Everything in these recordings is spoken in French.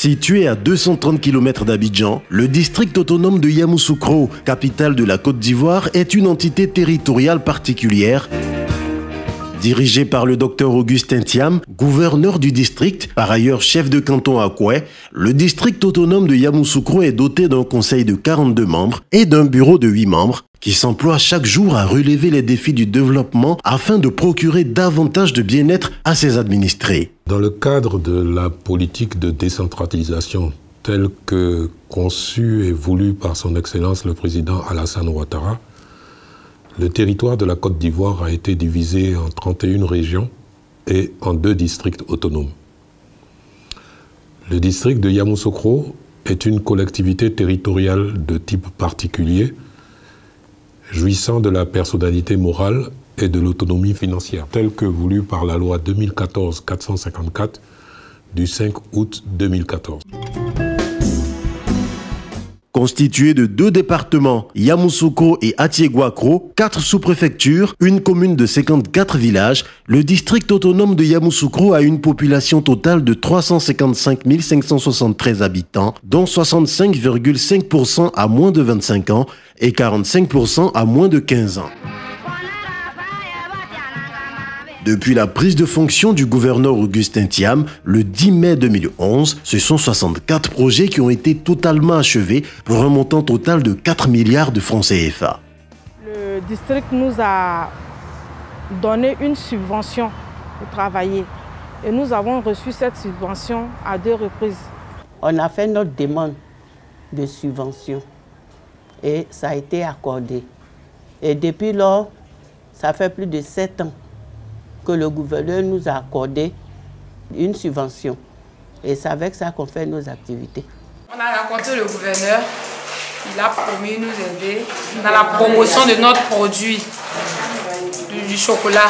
Situé à 230 km d'Abidjan, le district autonome de Yamoussoukro, capitale de la Côte d'Ivoire, est une entité territoriale particulière. Dirigé par le Dr Augustin Thiam, gouverneur du district, par ailleurs chef de canton à Koué, le district autonome de Yamoussoukro est doté d'un conseil de 42 membres et d'un bureau de 8 membres qui s'emploient chaque jour à relever les défis du développement afin de procurer davantage de bien-être à ses administrés. Dans le cadre de la politique de décentralisation telle que conçue et voulue par son Excellence le Président Alassane Ouattara, le territoire de la Côte d'Ivoire a été divisé en 31 régions et en 2 districts autonomes. Le district de Yamoussoukro est une collectivité territoriale de type particulier, jouissant de la personnalité morale et de l'autonomie financière, telle que voulue par la loi 2014-454 du 5 août 2014. Constitué de 2 départements, Yamoussoukro et Atiéguakro, 4 sous-préfectures, une commune de 54 villages, le district autonome de Yamoussoukro a une population totale de 355 573 habitants, dont 65,5% à moins de 25 ans et 45% à moins de 15 ans. Depuis la prise de fonction du gouverneur Augustin Thiam, le 10 mai 2011, ce sont 64 projets qui ont été totalement achevés pour un montant total de 4 milliards de francs CFA. Le district nous a donné une subvention pour travailler et nous avons reçu cette subvention à 2 reprises. On a fait notre demande de subvention et ça a été accordé. Et depuis lors, ça fait plus de 7 ans que le gouverneur nous a accordé une subvention. Et c'est avec ça qu'on fait nos activités. On a rencontré le gouverneur, il a promis de nous aider dans la promotion de notre produit, du chocolat.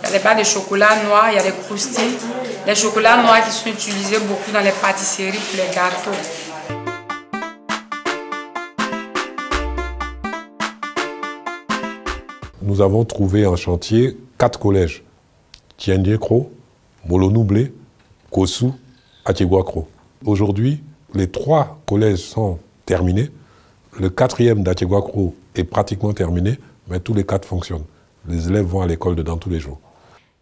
Il y a des barres de chocolat noir, il y a des croustilles. Les chocolats noirs qui sont utilisés beaucoup dans les pâtisseries pour les gâteaux. Nous avons trouvé en chantier 4 collèges, Tiendiekro, Molonoublé, Kossou, Atiéguakro. Aujourd'hui, les 3 collèges sont terminés. Le 4e d'Atiéguakro est pratiquement terminé, mais tous les 4 fonctionnent. Les élèves vont à l'école dedans tous les jours.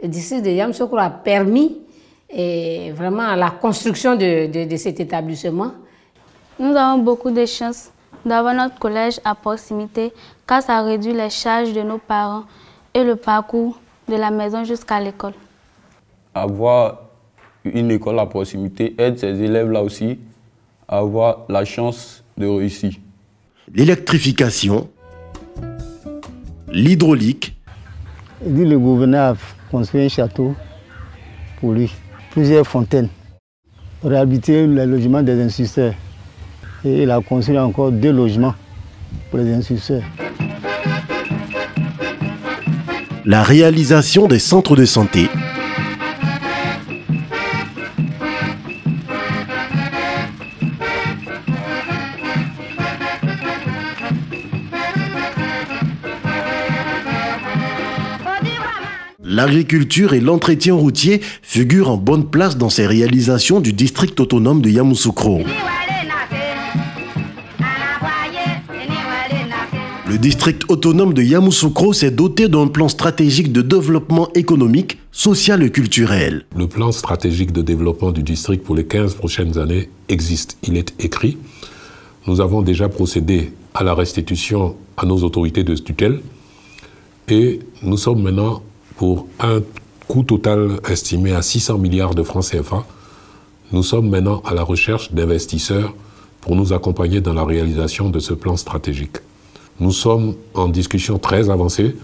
Le district de Yamoussoukro a permis vraiment la construction de cet établissement. Nous avons beaucoup de chance d'avoir notre collège à proximité, car ça réduit les charges de nos parents et le parcours de la maison jusqu'à l'école. Avoir une école à proximité aide ces élèves-là aussi à avoir la chance de réussir. L'électrification, l'hydraulique. Le gouverneur a construit un château pour lui, plusieurs fontaines, réhabiliter le logement des instituteurs. Et il a construit encore 2 logements pour les instituteurs. La réalisation des centres de santé. L'agriculture et l'entretien routier figurent en bonne place dans ces réalisations du district autonome de Yamoussoukro. Le district autonome de Yamoussoukro s'est doté d'un plan stratégique de développement économique, social et culturel. Le plan stratégique de développement du district pour les 15 prochaines années existe. Il est écrit. Nous avons déjà procédé à la restitution à nos autorités de tutelle et nous sommes maintenant, pour un coût total estimé à 600 milliards de francs CFA, nous sommes maintenant à la recherche d'investisseurs pour nous accompagner dans la réalisation de ce plan stratégique. Nous sommes en discussion très avancée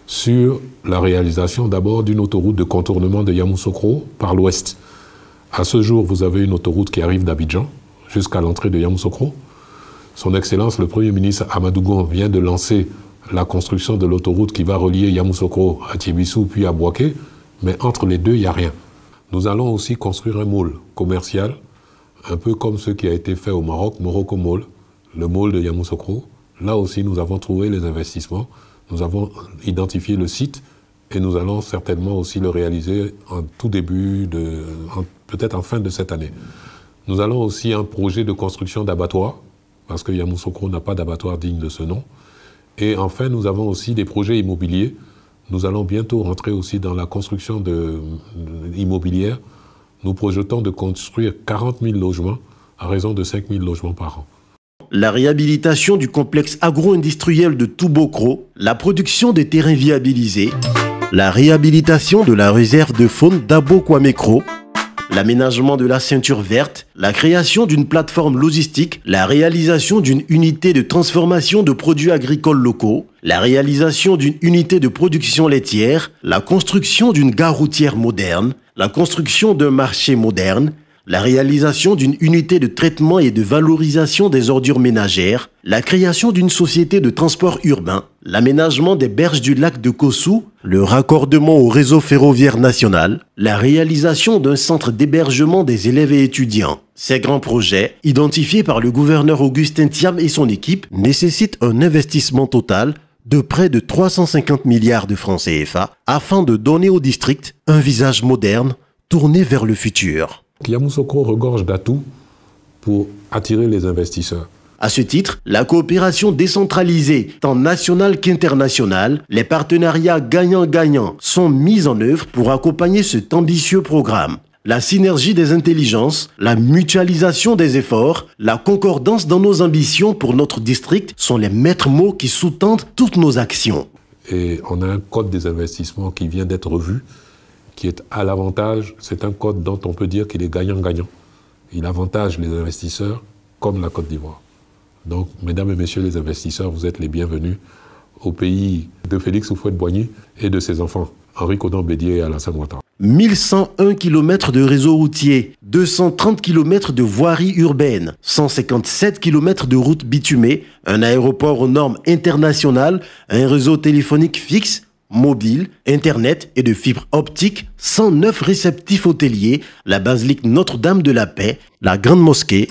sur la réalisation d'abord d'une autoroute de contournement de Yamoussoukro par l'ouest. À ce jour, vous avez une autoroute qui arrive d'Abidjan jusqu'à l'entrée de Yamoussoukro. Son Excellence, le Premier ministre Amadou Gon, vient de lancer la construction de l'autoroute qui va relier Yamoussoukro à Tiébissou puis à Bouaké, mais entre les deux, il n'y a rien. Nous allons aussi construire un mall commercial, un peu comme ce qui a été fait au Maroc, Morocco Mall, le mall de Yamoussoukro. Là aussi, nous avons trouvé les investissements, nous avons identifié le site et nous allons certainement aussi le réaliser en tout début, peut-être en fin de cette année. Nous allons aussi un projet de construction d'abattoirs, parce que Yamoussoukro n'a pas d'abattoir digne de ce nom. Et enfin, nous avons aussi des projets immobiliers. Nous allons bientôt rentrer aussi dans la construction immobilière. Nous projetons de construire 40 000 logements à raison de 5 000 logements par an. La réhabilitation du complexe agro-industriel de Toubokro, la production des terrains viabilisés, la réhabilitation de la réserve de faune d'Abo-Kwamekro, l'aménagement de la ceinture verte, la création d'une plateforme logistique, la réalisation d'une unité de transformation de produits agricoles locaux, la réalisation d'une unité de production laitière, la construction d'une gare routière moderne, la construction d'un marché moderne, la réalisation d'une unité de traitement et de valorisation des ordures ménagères, la création d'une société de transport urbain, l'aménagement des berges du lac de Kossou, le raccordement au réseau ferroviaire national, la réalisation d'un centre d'hébergement des élèves et étudiants. Ces grands projets, identifiés par le gouverneur Augustin Thiam et son équipe, nécessitent un investissement total de près de 350 milliards de francs CFA afin de donner au district un visage moderne tourné vers le futur. Yamoussoukro regorge d'atouts pour attirer les investisseurs. À ce titre, la coopération décentralisée, tant nationale qu'internationale, les partenariats gagnant-gagnant sont mis en œuvre pour accompagner cet ambitieux programme. La synergie des intelligences, la mutualisation des efforts, la concordance dans nos ambitions pour notre district sont les maîtres mots qui sous-tendent toutes nos actions. Et on a un code des investissements qui vient d'être revu, qui est à l'avantage, c'est un code dont on peut dire qu'il est gagnant-gagnant. Il avantage les investisseurs comme la Côte d'Ivoire. Donc, mesdames et messieurs les investisseurs, vous êtes les bienvenus au pays de Félix Houphouët-Boigny et de ses enfants, Henri Konan-Bédié et Alassane Ouattara. 1101 km de réseau routier, 230 km de voirie urbaine, 157 km de routes bitumées, un aéroport aux normes internationales, un réseau téléphonique fixe, mobile, internet et de fibres optiques, 109 réceptifs hôteliers, la basilique Notre-Dame de la Paix, la Grande Mosquée,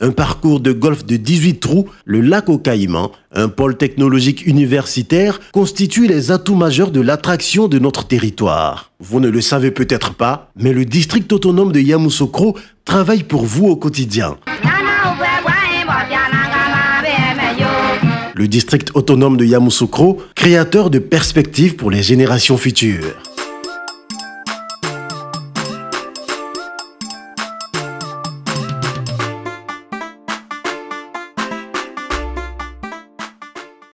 un parcours de golf de 18 trous, le lac aux Caïmans, un pôle technologique universitaire constituent les atouts majeurs de l'attraction de notre territoire. Vous ne le savez peut-être pas, mais le district autonome de Yamoussoukro travaille pour vous au quotidien. Le district autonome de Yamoussoukro, créateur de perspectives pour les générations futures.